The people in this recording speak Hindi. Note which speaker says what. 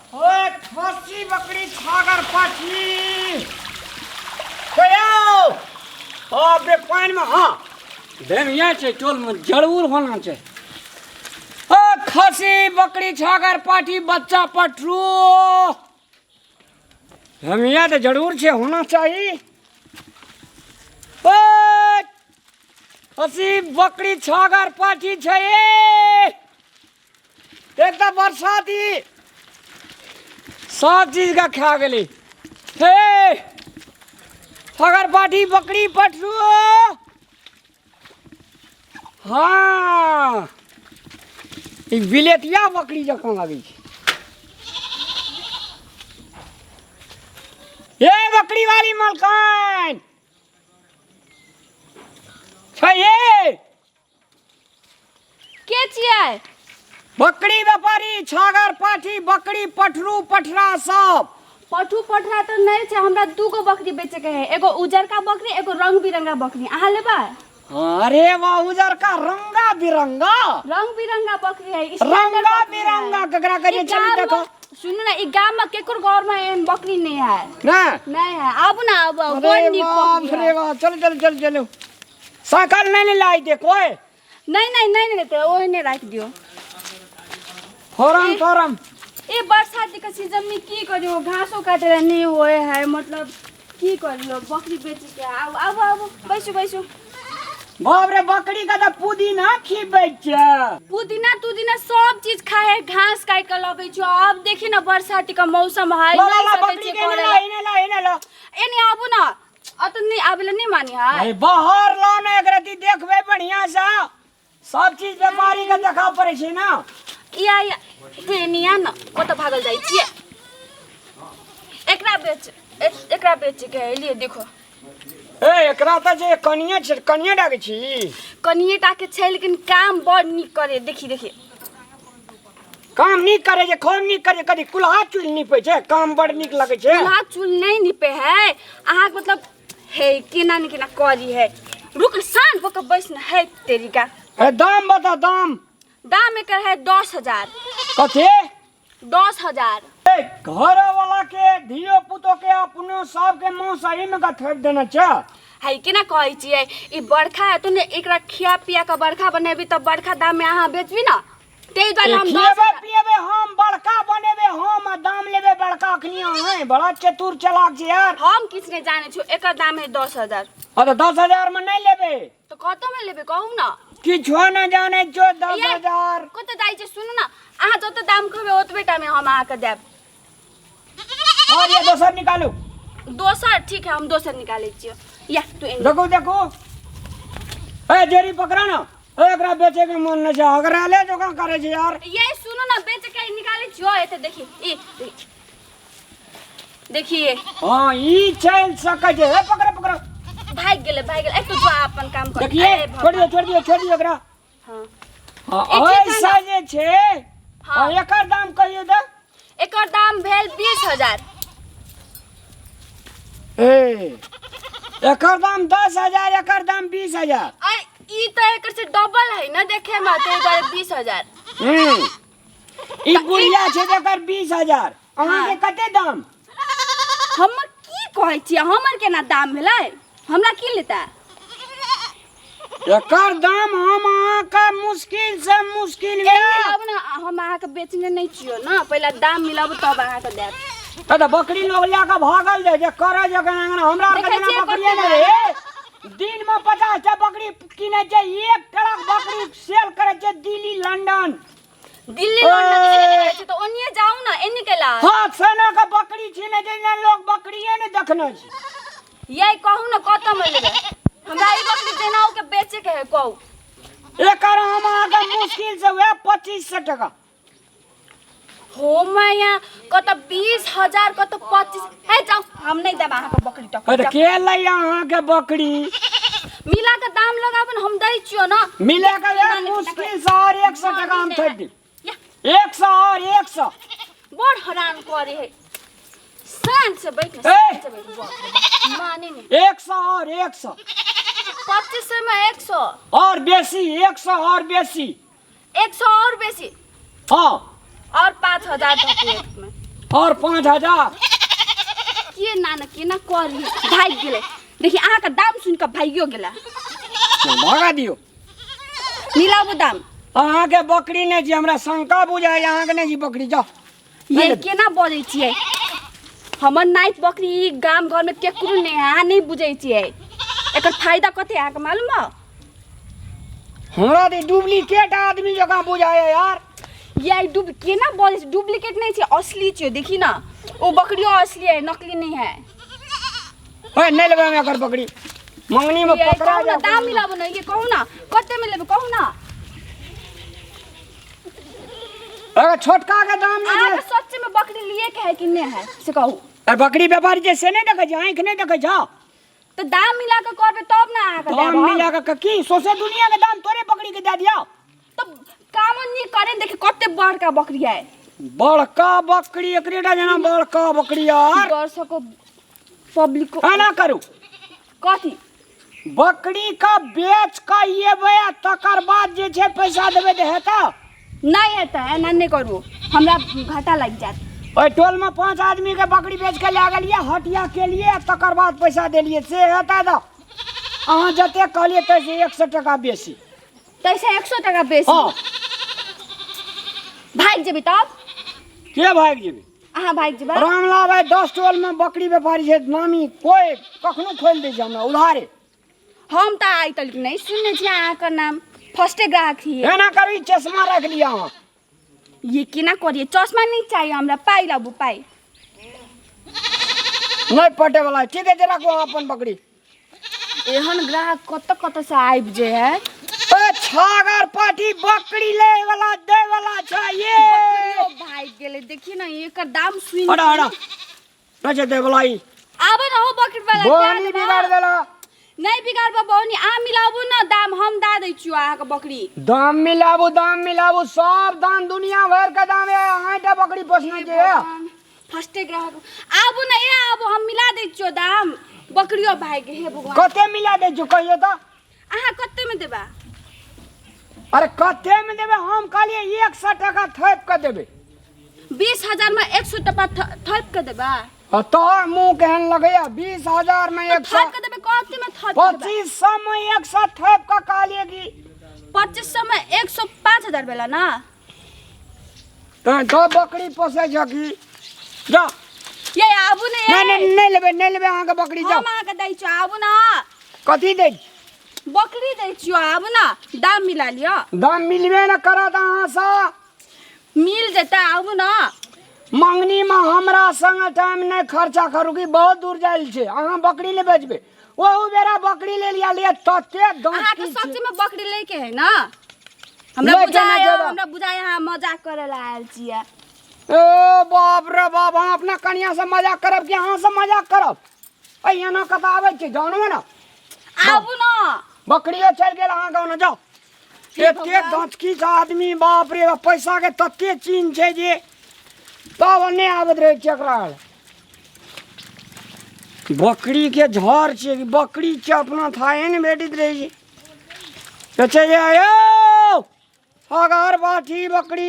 Speaker 1: ओए खसी बकरी छागर पाठी कयो अबे पानी में हाँ देनिया छे टोल में जरूर होना छे। ओ खसी बकरी छागर पाठी बच्चा पठरू हम यहाँ तो जरूर छे होना चाहिए। ओ खसी बकरी छागर पाठी छे एक तो बरसाती सब चीज का खा गली। हे छागर पाठी बकरी पठरू हाँ बिलेतिया बकरी जखन लगी ये बकरी वाली मलकान ये
Speaker 2: के छियै?
Speaker 1: बकरी व्यापारी छागर पाठी बकरी पठरू पठरा सब।
Speaker 2: पठू पठरा तो नहीं छै, हमरा दूगो बकरी बेचे के है, एगो उजर का बकरी एगो रंग बिरंगा बकरी। अहाँ लेबा?
Speaker 1: अरे वाह उजर का रंगा बिरंगा
Speaker 2: रंग बिरंगा बकरी है।
Speaker 1: रंगा बिरंगा ककरा करिए चली देखो।
Speaker 2: सुन ना, ई गाम में केकर घर में एहन बकरी नहीं है
Speaker 1: ना
Speaker 2: नहीं है। आबू ना आबू
Speaker 1: अरे बाप रे बाप चलो चलो चलो चलो साइकिल नहीं लाई दे कोई
Speaker 2: नहीं लेते ओही ने रख दियो।
Speaker 1: फॉरम फॉरम
Speaker 2: ए बरसात के सीजन में की करियो, घासो काटे नहीं होए है, मतलब की करियो बकरी बेच के। आबू आबू आबू बैसो बैसो।
Speaker 1: बाप रे बकरी का तो पुदीना खिबै छ।
Speaker 2: पुदीना तुदीना सब चीज खाए, घास काट के लगे छ। अब देखी ना बरसात का मौसम है,
Speaker 1: नहीं सके छ करे। इने ला
Speaker 2: एने आबू ना अत नहीं आबेला नहीं मानी है।
Speaker 1: भाई बाहर ला ना एकरती देखबे बढ़िया सा सब चीज व्यापारी का देखा पड़े छै ना।
Speaker 2: या तेनिया न कत भागल जाई छिए। एकरा बेच के लिए देखो।
Speaker 1: ए एकरा त जे कनिया छ कनिया डाके छी
Speaker 2: कनिए टाके छै, लेकिन काम बड़ निक करे। देखी देखी
Speaker 1: काम निक करे जे खूब निक करे कदी कुल्हा चुल निपे छै काम बड़ निक लगे छै।
Speaker 2: कुल्हा चूल नहीं निपे है अहाँ, मतलब है केना न केना करी है। रुक शांत होकर बैस न है तेरी का।
Speaker 1: ए दाम बता दाम।
Speaker 2: दाम एकर है 10,000।
Speaker 1: कथे
Speaker 2: 10,000।
Speaker 1: ए घर वाला के धियो पुतो के अपनो सब के मुंह सही में का थक देना छ।
Speaker 2: है केना कहै छियै ई बरखा है तो ने एकरा खिया पिया के बरखा बनेबी त बरखा दाम में अहाँ बेचबी ना। तेई द्वारे हम 10,000
Speaker 1: पिएबे हम बड़का बनेबे हम दाम लेबे बड़का अखनिया है बड़ा चतुर चालाक छै यार।
Speaker 2: हम किछ ने जाने छु, एकर दाम है 10,000।
Speaker 1: हां तो 10,000 में नहीं लेबे
Speaker 2: तो कत में लेबे कहू ना।
Speaker 1: किछो न जाने छो 10,000
Speaker 2: कत जाई छै सुनु ना, अहाँ जत दाम कहबे ओतबे टाइम में हम अहाँ के देब।
Speaker 1: और ये दोसर निकालू।
Speaker 2: दोसर ठीक है, हम दोसर निकाले छियै। या तू
Speaker 1: देखो देखो ए जेरी पकड़ा ना एकरा बेचे के मन न छै अगर ले जो का करे छै यार।
Speaker 2: ये सुनो ना बेच के निकाले छियो। एते देखी ई देखिए
Speaker 1: हां ई चल सके छै। ए पकड़ पकड़
Speaker 2: भाग गेले एक तो जो अपन काम कर।
Speaker 1: देखिए छोड़ दियो एकरा।
Speaker 2: हां
Speaker 1: हां ऐसा जे छै। हां एकर दाम कहियो दे।
Speaker 2: एकर दाम भेल 20,000।
Speaker 1: ए एकर दाम 10,000 एकर दाम 20,000।
Speaker 2: ई तो एकर से डबल है ना देखे में, ते एकर 20,000।
Speaker 1: ई गुड़िया छै एकर 20,000। अहाँ के कते दाम?
Speaker 2: हम की कहै छी हमर केना दाम भेलै, हमरा की लेता?
Speaker 1: एकर दाम हम अहाँ का मुश्किल से मुश्किल है।
Speaker 2: अब ना हम अहाँ के बेचने नहीं छियो ना, पहले दाम मिलाबू तब अहाँ के देब।
Speaker 1: त बकरी लोग ला के भागल जाय जे करे जगह हमरा के बकरी नहीं रे। दिन में 50 टा बकरी किने छै, एक ट्रक बकरी सेल करे छै दिल्ली लंदन।
Speaker 2: दिल्ली लंदन छै तो ओनिए जाऊ ना, एनी केला।
Speaker 1: हां सेना का बकरी छीने छै ना लोग बकरिए ने देखने छै।
Speaker 2: यही कहू ना कत में लेबे, हमरा ई बकरी देनाओ के बेचे के है कहू।
Speaker 1: एकर हम आगे मुश्किल से हुए 2500 टका।
Speaker 2: हो मैया कत 20,000 कत 25 है। जाओ हम नहीं देब अहाँ के बकरी टका।
Speaker 1: अरे के लै अहाँ के बकरी
Speaker 2: मिला के दाम लगाबन हम दै छियो ना।
Speaker 1: मिला के मुश्किल से और 100 टका हम छोड़ दी। 100 और 100
Speaker 2: बड़ हैरान करे है। शांत से बैठ शांत से बैठ माने नहीं।
Speaker 1: 100 और 100
Speaker 2: 25 में 100
Speaker 1: और बेसी 100 और बेसी
Speaker 2: 100 और बेसी
Speaker 1: हाँ
Speaker 2: और 5,000 तक में
Speaker 1: और 5000
Speaker 2: के नाना के ना करी भाग गेले। देखि अहाँ का दाम सुन के भागियो गेला।
Speaker 1: भगा दियो।
Speaker 2: मिलाबू दाम।
Speaker 1: अहाँ के बकरी नहीं जी, हमरा शंका बुझाय अहाँ के नहीं जी बकरी जाओ।
Speaker 2: ये केना बोलै छियै? हमर नाइट बकरी गाम घर में केकरो नहीं है, नहीं बुझै छियै। एकर फायदा कते अहाँ के मालूम है?
Speaker 1: हमरा तो डुप्लीकेट आदमी जगह बुझाय यार।
Speaker 2: ये केना बोलै छी? डुप्लीकेट नहीं छै, असली छै। देखी ना, ओ बकरियो असली है, नकली नहीं है।
Speaker 1: ओए नहीं लेबे हम एकर बकरी। मंगनी में पकड़ा
Speaker 2: कहू ना दाम मिलाबू ना, ये कहू ना कते में लेबे कहू ना।
Speaker 1: अगर छोटका के दाम नहीं
Speaker 2: अहाँ
Speaker 1: दे।
Speaker 2: के सच्चे में बकरी लिए के है कि नहीं है से कहू।
Speaker 1: अरे बकरी व्यापारी जैसे नहीं देखे जा, आंख नहीं देखे जा।
Speaker 2: तो दाम मिला के करबे तब ना अहाँ के
Speaker 1: दाम
Speaker 2: देब।
Speaker 1: मिला के की सोसे दुनिया के दाम तोरे बकरी के दे दिया।
Speaker 2: तो काम नहीं करे, देखे कते बड़का बकरी है।
Speaker 1: बड़का बकरी एकरेटा जना बड़का बकरी यार।
Speaker 2: दर्शक पब्लिक को
Speaker 1: खाना करू
Speaker 2: कथी
Speaker 1: बकरी का बेच का ये बया तकर बाद जे छे पैसा देबे दे हेता।
Speaker 2: नहीं हेता है ना, नहीं करू, हमरा घाटा लग जात।
Speaker 1: ओए टोल में 5 आदमी के बकरी बेच के ले गेलिए हटिया के लिए, तकर बाद पैसा देलिए से हेता दा। अहाँ जते कहलिए तैसे 100 टका बेसी।
Speaker 2: तैसे 100 टका बेसी।
Speaker 1: हाँ
Speaker 2: भाग जेबी तब
Speaker 1: के भाग जेबी?
Speaker 2: अहाँ भाग जेबा।
Speaker 1: रामला भाई 10 टोल में बकरी व्यापारी छे नामी, कोई कखनो खोल दे हमरा उधारे।
Speaker 2: हम त आई तक नहीं सुनने छी अहाँ का नाम, फर्स्टे ग्राहक थी।
Speaker 1: एना करी चश्मा रख लिया अहाँ।
Speaker 2: ये केना करिए? चश्मा नहीं चाहिए हमरा, पाई लाबू पाई।
Speaker 1: नहीं पटे वाला है। ठीक है जरा को अपन बकरी।
Speaker 2: एहन ग्राहक कत से आबि जे है।
Speaker 1: ए छागर पाटी बकरी ले वाला दे वाला चाहिए।
Speaker 2: बकरियो भाग गेले। देखी ना एकर दाम सुन।
Speaker 1: हड़ा हड़ा नचे दे वाला ही
Speaker 2: आबे ना हो बकरी वाला।
Speaker 1: बोनी बिगाड़ देला।
Speaker 2: नहीं बिगाड़बा बोनी, आ मिलाबू ना दाम, हम दा दै छियो अहाँ के बकरी।
Speaker 1: दाम मिलाबू सब दाम दुनिया भर का दाम है। आटा बकरी पोसने के है।
Speaker 2: फर्स्टे ग्राहक आबू ना, ए आबू हम मिला दै छियो दाम। बकरियो भाग गे हे भगवान।
Speaker 1: कते मिला दे जो कहियो तो।
Speaker 2: अहाँ कते में देबा?
Speaker 1: अरे कते में देबे? हम कहलिए 100 टका थैप के देबे।
Speaker 2: 20,000 में 100 टका थप के देबा?
Speaker 1: तो मुंह केहन लगैया? 20,000 में 100
Speaker 2: थप के देबे कते में थप के देबा?
Speaker 1: 2500 में 100 थैप का कहलिए कि
Speaker 2: 2500 में 105,000 भेला ना।
Speaker 1: तो दो बकरी पोसे छ कि जा।
Speaker 2: ये आबू ने
Speaker 1: नहीं लेबे अहाँ के बकरी जा।
Speaker 2: हम अहाँ के दै छियो, आबू ना।
Speaker 1: कथी दे?
Speaker 2: बकरी दै छियो, आबू ना, दाम मिला लियो।
Speaker 1: दाम मिलबे न करत अहाँ से।
Speaker 2: मिल जेता, आबू ना।
Speaker 1: मंगनी में हमरा संग टाइम नहीं खर्चा करू कि बहुत दूर जाइल छे। अहाँ बकरी ले बेचबे, ओहू बेरा बकरी ले लिया लिए तते दाम
Speaker 2: अहाँ के
Speaker 1: की
Speaker 2: सच
Speaker 1: छे।
Speaker 2: में बकरी लेके है ना?
Speaker 1: ले
Speaker 2: हमरा बुझाय अहाँ मजाक करे ला आयल छियै।
Speaker 1: ओ बाप रे बाप, हम अपना कनिया से मजाक करब कि अहाँ से मजाक करब? अइया ना कत आबै छै जानबे ना।
Speaker 2: आबू ना।
Speaker 1: बकरियो चल गेल अहाँ गाँव न जाओ। एते दचकी से आदमी बाप रे बाप, पैसा के तते चीन छै जे तब नहीं आबत रहे चकरा। बकरी के झर छे, बकरी के अपना थाए ने बैठित रहे छै। आयो अगर बाठी बकरी